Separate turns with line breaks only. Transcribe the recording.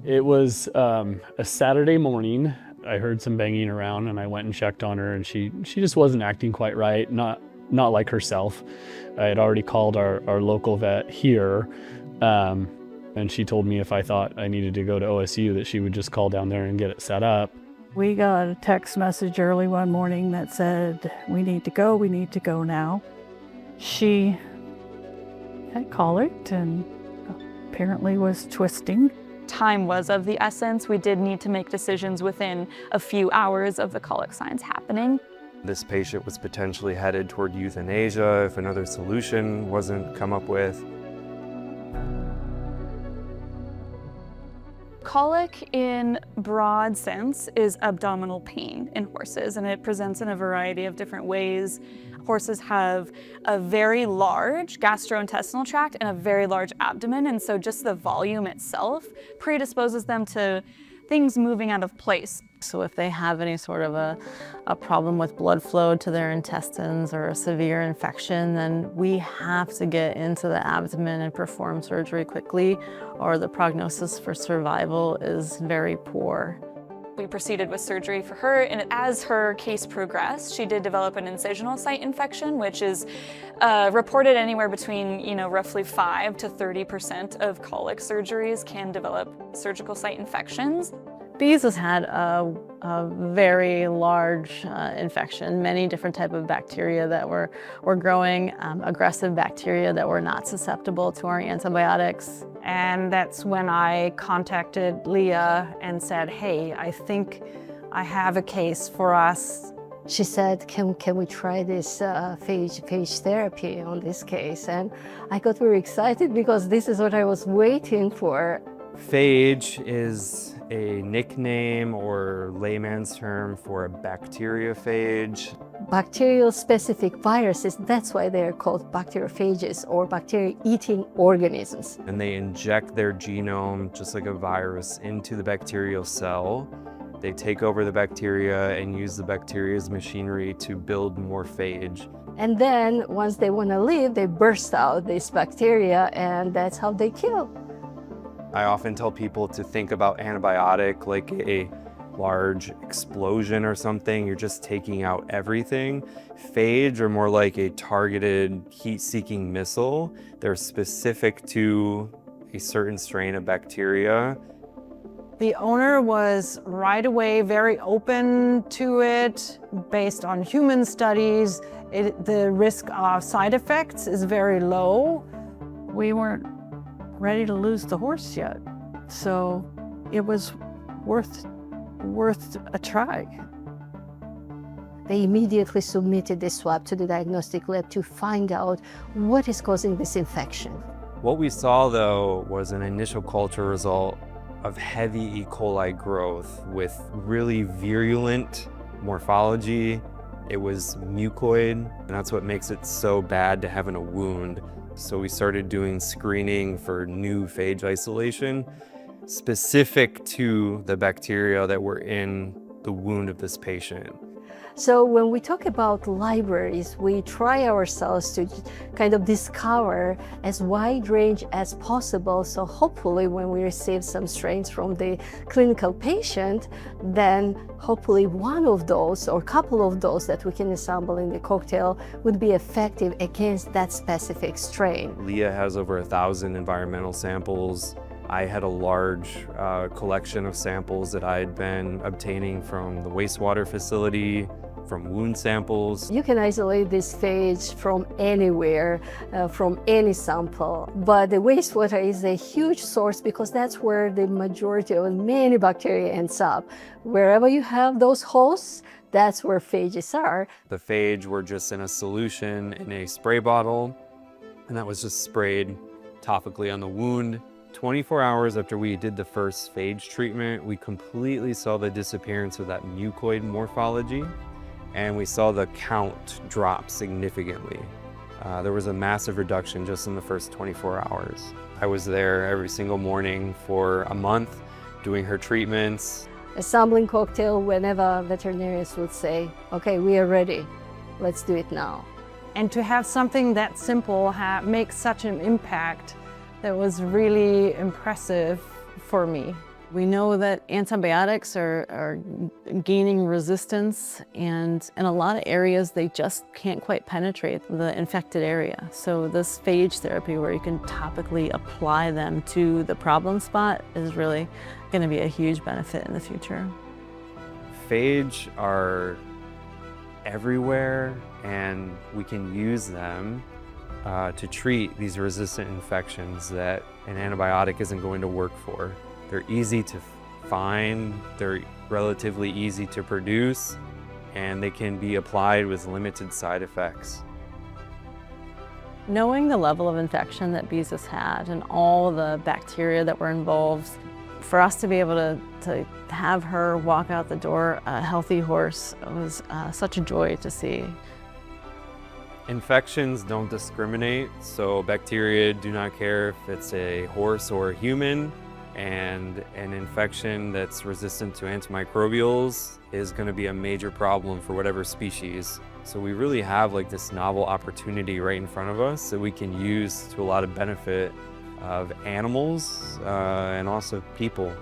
It was a Saturday morning. I heard some banging around and I went and checked on her, and she just wasn't acting quite right, not like herself. I had already called our local vet here, and she told me if I thought I needed to go to OSU that she would just call down there and get it set up.
We got a text message early one morning that said, we need to go now. She had colic and apparently was twisting.
Time was of the essence. We did need to make decisions within a few hours of the colic signs happening.
This patient was potentially headed toward euthanasia if another solution wasn't come up with.
Colic, in broad sense, is abdominal pain in horses, and it presents in a variety of different ways. Horses have a very large gastrointestinal tract and a very large abdomen, and so just the volume itself predisposes them to things moving out of place.
So if they have any sort of a problem with blood flow to their intestines or a severe infection, then we have to get into the abdomen and perform surgery quickly, or the prognosis for survival is very poor.
We proceeded with surgery for her, and as her case progressed, she did develop an incisional site infection, which is reported anywhere between, roughly 5 to 30% of colic surgeries can develop surgical site infections.
Beezus had a very large infection, many different types of bacteria that were growing, aggressive bacteria that were not susceptible to our antibiotics.
And that's when I contacted Leah and said, hey, I think I have a case for us.
She said, can we try this phage therapy on this case? And I got very excited because this is what I was waiting for.
Phage is a nickname or layman's term for a bacteriophage.
Bacterial-specific viruses, that's why they're called bacteriophages, or bacteria-eating organisms.
And they inject their genome, just like a virus, into the bacterial cell. They take over the bacteria and use the bacteria's machinery to build more phage.
And then, once they want to leave, they burst out this bacteria, and that's how they kill.
I often tell people to think about antibiotic like a large explosion or something. You're just taking out everything. Phage are more like a targeted heat-seeking missile. They're specific to a certain strain of bacteria.
The owner was right away very open to it. Based on human studies, the risk of side effects is very low. We weren't ready to lose the horse yet, so it was worth a try.
They immediately submitted the swab to the diagnostic lab to find out what is causing this infection.
What we saw, though, was an initial culture result of heavy E. coli growth with really virulent morphology. It was mucoid, and that's what makes it so bad to have in a wound. So we started doing screening for new phage isolation specific to the bacteria that were in the wound of this patient.
So when we talk about libraries, we try ourselves to kind of discover as wide range as possible. So hopefully when we receive some strains from the clinical patient, then hopefully one of those or couple of those that we can assemble in the cocktail would be effective against that specific strain.
Leah has over 1,000 environmental samples. I had a large collection of samples that I had been obtaining from the wastewater facility, from wound samples.
You can isolate this phage from anywhere, from any sample, but the wastewater is a huge source because that's where the majority of many bacteria ends up. Wherever you have those hosts, that's where phages are.
The phage were just in a solution in a spray bottle, and that was just sprayed topically on the wound. 24 hours after we did the first phage treatment, we completely saw the disappearance of that mucoid morphology, and we saw the count drop significantly. There was a massive reduction just in the first 24 hours. I was there every single morning for a month doing her treatments.
Assembling cocktail whenever veterinarians would say, okay, we are ready, let's do it now.
And to have something that simple make such an impact, that was really impressive for me.
We know that antibiotics are gaining resistance, and in a lot of areas they just can't quite penetrate the infected area. So this phage therapy, where you can topically apply them to the problem spot, is really going to be a huge benefit in the future.
Phage are everywhere, and we can use them to treat these resistant infections that an antibiotic isn't going to work for. They're easy to find, they're relatively easy to produce, and they can be applied with limited side effects.
Knowing the level of infection that Beezus had and all the bacteria that were involved, for us to be able to have her walk out the door a healthy horse was such a joy to see.
Infections don't discriminate, so bacteria do not care if it's a horse or a human, and an infection that's resistant to antimicrobials is going to be a major problem for whatever species. So we really have like this novel opportunity right in front of us that we can use to a lot of benefit of animals and also people.